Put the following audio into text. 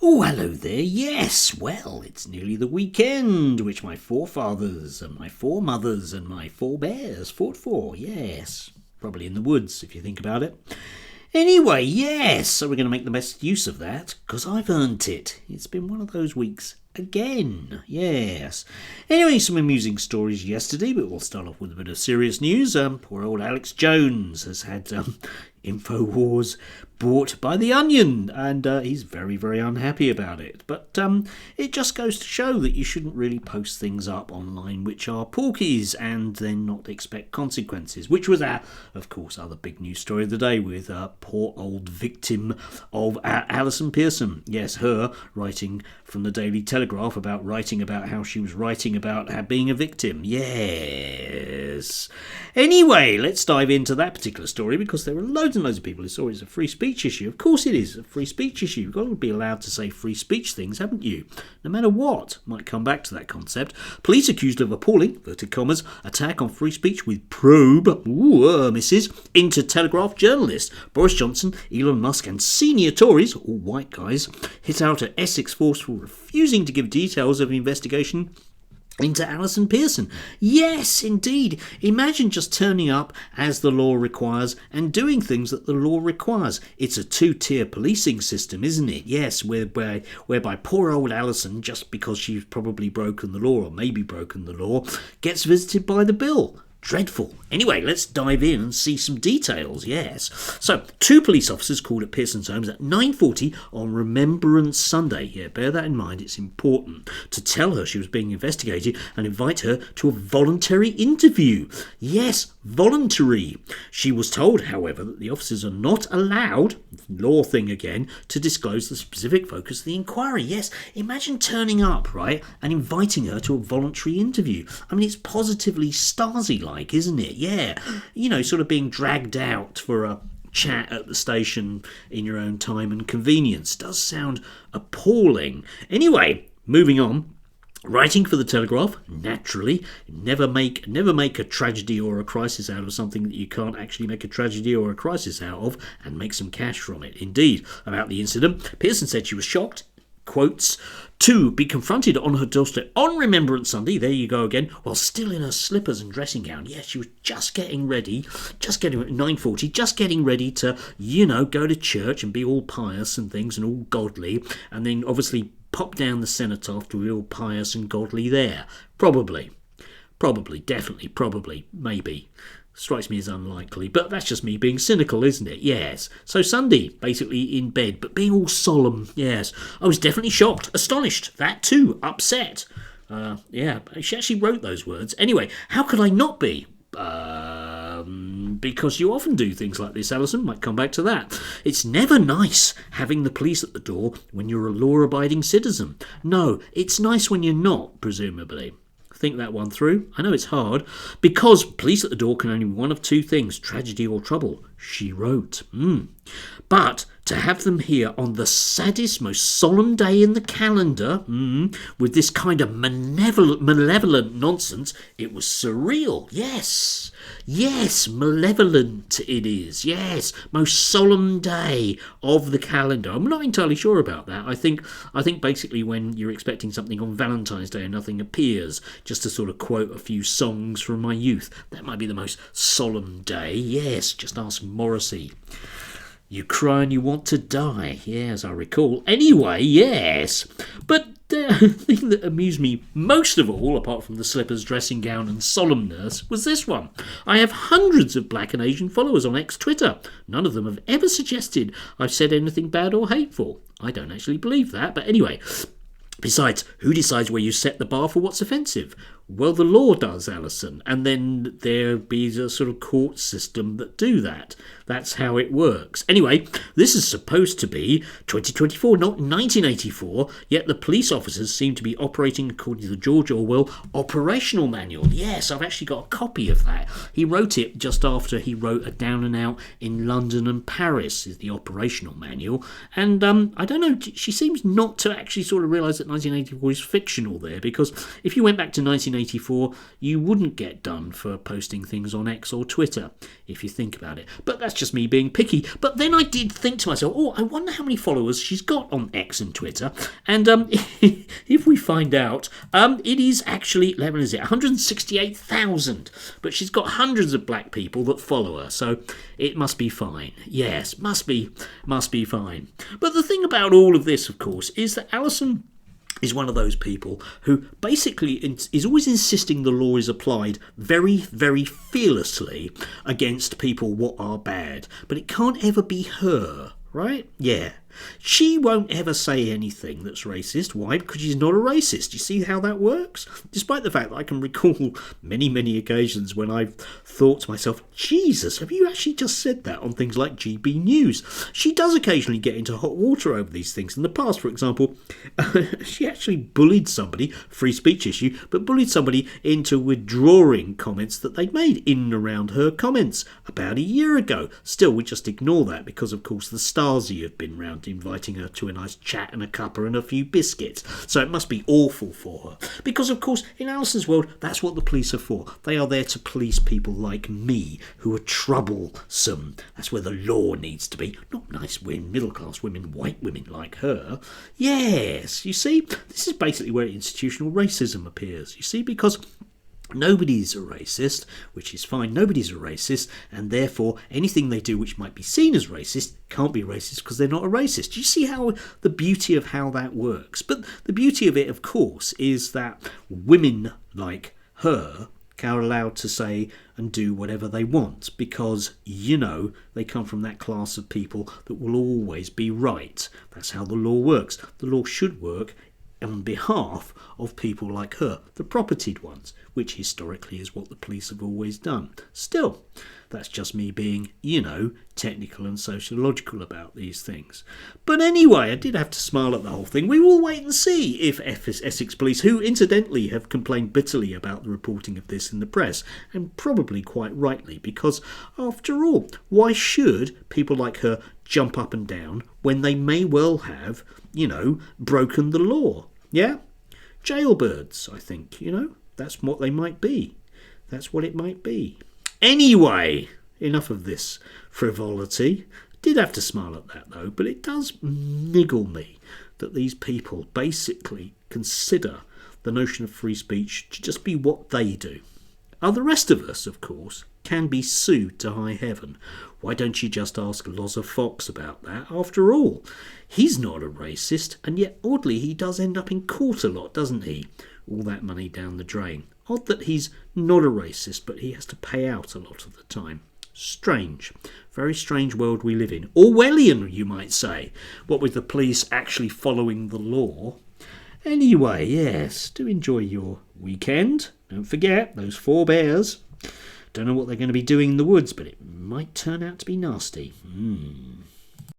Oh, hello there. Yes, well, it's nearly the weekend, which my forefathers and my foremothers and my forebears fought for. Yes, probably in the woods, if you think about it. Anyway, yes, so we're going to make the best use of that, because I've earned it. It's been one of those weeks again, yes. Anyway, some amusing stories yesterday, but we'll start off with a bit of serious news. Poor old Alex Jones has had InfoWars bought by The Onion, and he's very, very unhappy about it. But it just goes to show that you shouldn't really post things up online which are porkies and then not expect consequences, which was our, of course, other big news story of the day with poor old victim of Alison Pearson. Yes, her writing from the Daily Telegraph about how she was writing about her being a victim. Yes. Anyway, let's dive into that particular story because there are loads and loads of people who saw it as a free speech issue. Of course it is a free speech issue. You've got to be allowed to say free speech things, haven't you? No matter what. Might come back to that concept. Police accused of appalling, inverted commas, attack on free speech with probe, misses, into Telegraph journalists. Boris Johnson, Elon Musk and senior Tories, all white guys, hit out at Essex Force for refusing to give details of the investigation into Alison Pearson. Yes, indeed. Imagine just turning up as the law requires and doing things that the law requires. It's a two-tier policing system, isn't it? Yes, whereby poor old Alison, just because she's probably broken the law or maybe broken the law, gets visited by the bill. Dreadful. Anyway, let's dive in and see some details, yes. So, 2 police officers called at Pearson's homes at 9:40 on Remembrance Sunday. Yeah, bear that in mind, it's important. To tell her she was being investigated and invite her to a voluntary interview. Yes, voluntary. She was told, however, that the officers are not allowed, law thing again, to disclose the specific focus of the inquiry. Yes, imagine turning up, right, and inviting her to a voluntary interview. I mean, it's positively Stasi-like, isn't it? Yeah, you know, sort of being dragged out for a chat at the station in your own time and convenience. Does sound appalling. Anyway, moving on. Writing for the Telegraph, naturally, never make a tragedy or a crisis out of something that you can't actually make a tragedy or a crisis out of and make some cash from it. Indeed, about the incident, Pearson said she was shocked, quotes, to be confronted on her doorstep on Remembrance Sunday, there you go again, while still in her slippers and dressing gown. Yes, she was just getting ready, at 9:40, just getting ready to, go to church and be all pious and things and all godly, and then obviously pop down the cenotaph to be all pious and godly there. Probably, definitely, probably, maybe. Strikes me as unlikely, but that's just me being cynical, isn't it? Yes. So Sunday, basically in bed, but being all solemn, yes. I was definitely shocked, astonished, that too, upset. She actually wrote those words. Anyway, how could I not be? Because you often do things like this, Alison. Might come back to that. It's never nice having the police at the door when you're a law-abiding citizen. No, it's nice when you're not, presumably. Think that one through. I know it's hard. Because police at the door can only be one of 2 things, tragedy or trouble, she wrote. But to have them here on the saddest, most solemn day in the calendar, with this kind of malevolent nonsense, it was surreal. Yes, malevolent it is. Yes, most solemn day of the calendar. I'm not entirely sure about that. I think basically when you're expecting something on Valentine's Day and nothing appears, just to sort of quote a few songs from my youth, that might be the most solemn day. Yes, just ask Morrissey. You cry and you want to die, as I recall. Anyway, yes. But the thing that amused me most of all, apart from the slippers, dressing gown and solemnness, was this one. I have hundreds of black and Asian followers on Twitter. None of them have ever suggested I've said anything bad or hateful. I don't actually believe that, but anyway. Besides, who decides where you set the bar for what's offensive? Well, the law does, Alison, and then there be a sort of court system that do that. That's how it works. Anyway, this is supposed to be 2024, not 1984, yet the police officers seem to be operating according to the George Orwell operational manual. Yes, I've actually got a copy of that. He wrote it just after he wrote A Down and Out in London and Paris, is the operational manual. And I don't know, she seems not to actually sort of realise that 1984 is fictional there, because if you went back to 1984, 1984, you wouldn't get done for posting things on X or Twitter, if you think about it. But that's just me being picky. But then I did think to myself, I wonder how many followers she's got on X and Twitter. And if we find out, it is actually, 168,000. But she's got hundreds of black people that follow her, so it must be fine. Yes, must be fine. But the thing about all of this, of course, is that Alison is one of those people who basically is always insisting the law is applied very, very fearlessly against people what are bad. But it can't ever be her, right? Yeah. She won't ever say anything that's racist. Why? Because she's not a racist. You see how that works? Despite the fact that I can recall many, many occasions when I've thought to myself, Jesus, have you actually just said that on things like GB News? She does occasionally get into hot water over these things. In the past, for example, she actually bullied somebody, free speech issue, but bullied somebody into withdrawing comments that they'd made in and around her comments about a year ago. Still, we just ignore that because, of course, the Stasi have been round inviting her to a nice chat and a cuppa and a few biscuits. So it must be awful for her. Because, of course, in Alison's world, that's what the police are for. They are there to police people like me, who are troublesome. That's where the law needs to be. Not nice women, middle-class women, white women like her. Yes, you see, this is basically where institutional racism appears. You see, because nobody's a racist, which is fine. Nobody's a racist, and therefore anything they do which might be seen as racist can't be racist because they're not a racist. Do you see how the beauty of how that works? But the beauty of it, of course, is that women like her are allowed to say and do whatever they want because, they come from that class of people that will always be right. That's how the law works. The law should work on behalf of people like her, the propertied ones, which historically is what the police have always done. Still, that's just me being, technical and sociological about these things. But anyway, I did have to smile at the whole thing. We will wait and see if Essex Police, who incidentally have complained bitterly about the reporting of this in the press, and probably quite rightly, because after all, why should people like her jump up and down when they may well have, broken the law? Yeah? Jailbirds, I think, that's what they might be. That's what it might be. Anyway, enough of this frivolity. Did have to smile at that though, but it does niggle me that these people basically consider the notion of free speech to just be what they do. The rest of us, of course, can be sued to high heaven. Why don't you just ask Loza Fox about that? After all, he's not a racist, and yet oddly he does end up in court a lot, doesn't he? All that money down the drain. Odd that he's not a racist, but he has to pay out a lot of the time. Strange. Very strange world we live in. Orwellian, you might say. What with the police actually following the law. Anyway, yes, do enjoy your weekend. Don't forget those 4 bears. Don't know what they're going to be doing in the woods, but it might turn out to be nasty.